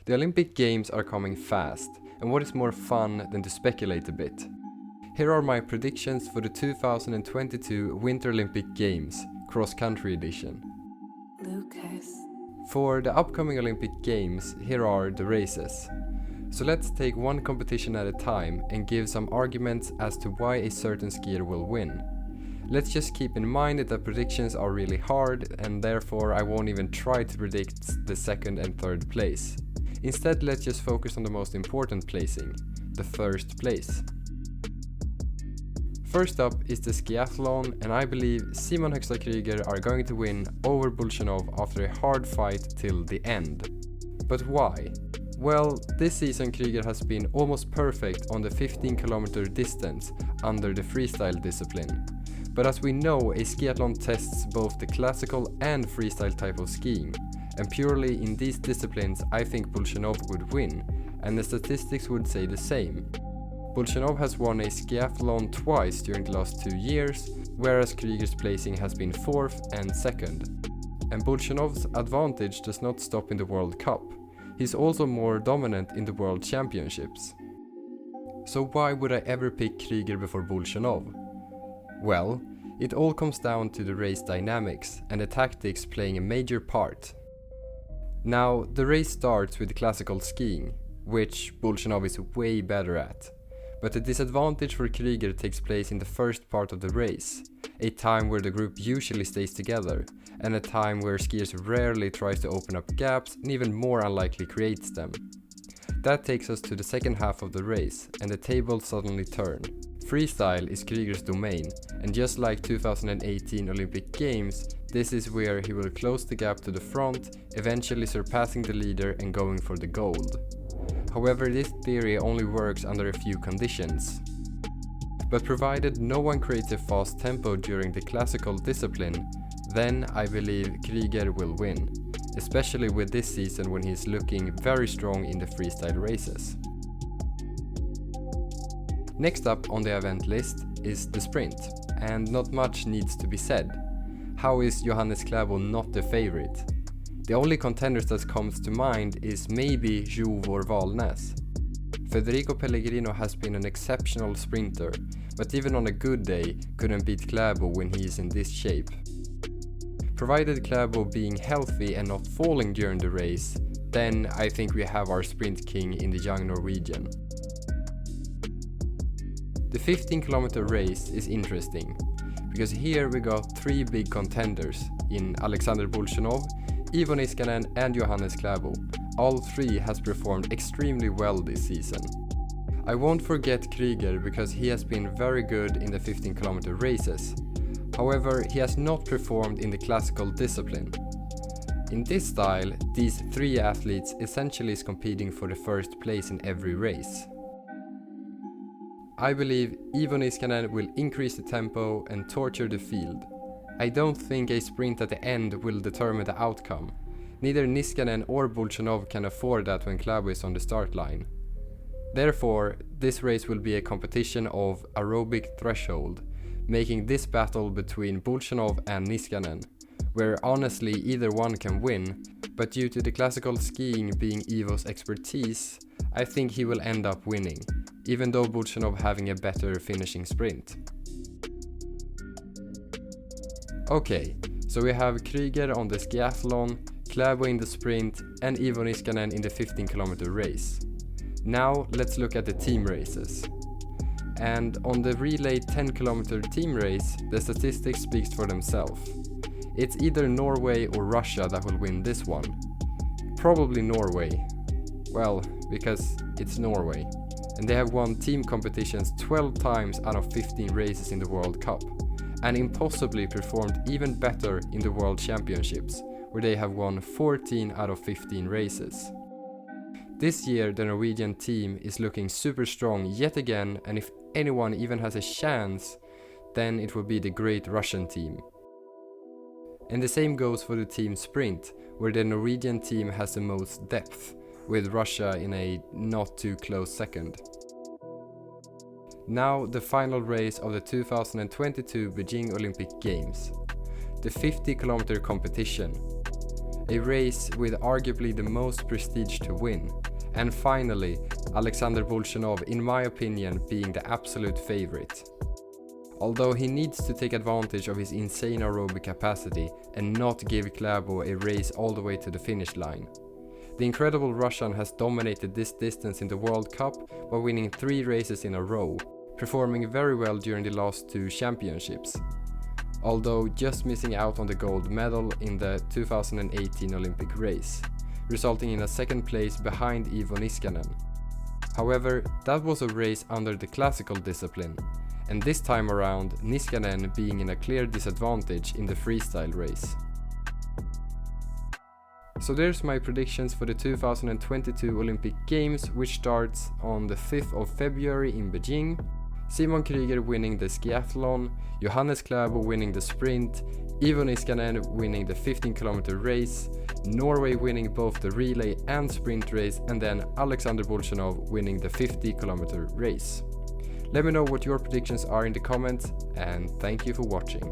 The Olympic Games are coming fast, and what is more fun than to speculate a bit? Here are my predictions for the 2022 Winter Olympic Games, cross-country edition. Lucas. For the upcoming Olympic Games, here are the races. So let's take one competition at a time and give some arguments as to why a certain skier will win. Let's just keep in mind that predictions are really hard, and therefore I won't even try to predict the second and third place. Instead, let's just focus on the most important placing, the first place. First up is the skiathlon, and I believe Simen Krueger are going to win over Bolsjunov after a hard fight till the end. But why? Well, this season Krueger has been almost perfect on the 15-kilometer distance under the freestyle discipline. But as we know, a skiathlon tests both the classical and freestyle type of skiing, and purely in these disciplines I think Bolsjunov would win, and the statistics would say the same. Bolsjunov has won a skiathlon twice during the last 2 years, whereas Krueger's placing has been 4th and 2nd. And Bolsjunov's advantage does not stop in the World Cup. He's also more dominant in the World Championships. So why would I ever pick Krueger before Bolsjunov? Well, it all comes down to the race dynamics and the tactics playing a major part. Now, the race starts with classical skiing, which Bolsjunov is way better at. But the disadvantage for Krueger takes place in the first part of the race, a time where the group usually stays together, and a time where skiers rarely tries to open up gaps and even more unlikely creates them. That takes us to the second half of the race, and the tables suddenly turn. Freestyle is Krueger's domain, and just like 2018 Olympic Games, this is where he will close the gap to the front, eventually surpassing the leader and going for the gold. However, this theory only works under a few conditions. But provided no one creates a fast tempo during the classical discipline, then I believe Krueger will win, especially with this season when he's looking very strong in the freestyle races. Next up on the event list is the sprint, and not much needs to be said. How is Johannes Klæbo not the favorite? The only contenders that comes to mind is maybe Jovor Valnes. Federico Pellegrino has been an exceptional sprinter, but even on a good day couldn't beat Klæbo when he is in this shape. Provided Klæbo being healthy and not falling during the race, then I think we have our sprint king in the young Norwegian. The 15-kilometer race is interesting, because here we got 3 big contenders in Alexander Bolsjunov, Ivo Niskanen and Johannes Klæbo. All 3 has performed extremely well this season. I won't forget Krueger because he has been very good in the 15-kilometer races. However, he has not performed in the classical discipline. In this style, these 3 athletes essentially is competing for the first place in every race. I believe Ivo Niskanen will increase the tempo and torture the field. I don't think a sprint at the end will determine the outcome. Neither Niskanen or Bolsjunov can afford that when Klæbo is on the start line. Therefore, this race will be a competition of aerobic threshold, making this battle between Bolsjunov and Niskanen, where honestly either one can win, but due to the classical skiing being Ivo's expertise, I think he will end up winning, even though Bolsjunov having a better finishing sprint. Okay, so we have Krueger on the skiathlon, Klæbo in the sprint and Ivo Niskanen in the 15-kilometer race. Now let's look at the team races. And on the relay 10-kilometer team race, the statistics speaks for themselves. It's either Norway or Russia that will win this one. Probably Norway. Well, because it's Norway. And they have won team competitions 12 times out of 15 races in the World Cup, and impossibly performed even better in the World Championships, where they have won 14 out of 15 races. This year the Norwegian team is looking super strong yet again, and if anyone even has a chance, then it will be the great Russian team. And the same goes for the team sprint, where the Norwegian team has the most depth, with Russia in a not too close second. Now the final race of the 2022 Beijing Olympic Games, the 50-kilometer competition. a race with arguably the most prestige to win. And finally, Alexander Bolshunov, in my opinion, being the absolute favorite. Although he needs to take advantage of his insane aerobic capacity and not give Klæbo a race all the way to the finish line. The incredible Russian has dominated this distance in the World Cup by winning 3 races in a row, performing very well during the last 2 championships, although just missing out on the gold medal in the 2018 Olympic race, resulting in a 2nd place behind Ivo Niskanen. However, that was a race under the classical discipline, and this time around Niskanen being in a clear disadvantage in the freestyle race. So there's my predictions for the 2022 Olympic Games, which starts on the 5th of February in Beijing. Simen Krueger winning the skiathlon, Johannes Klæbo winning the sprint, Ivo Niskanen winning the 15km race, Norway winning both the relay and sprint race, and then Alexander Bolshunov winning the 50km race. Let me know what your predictions are in the comments, and thank you for watching.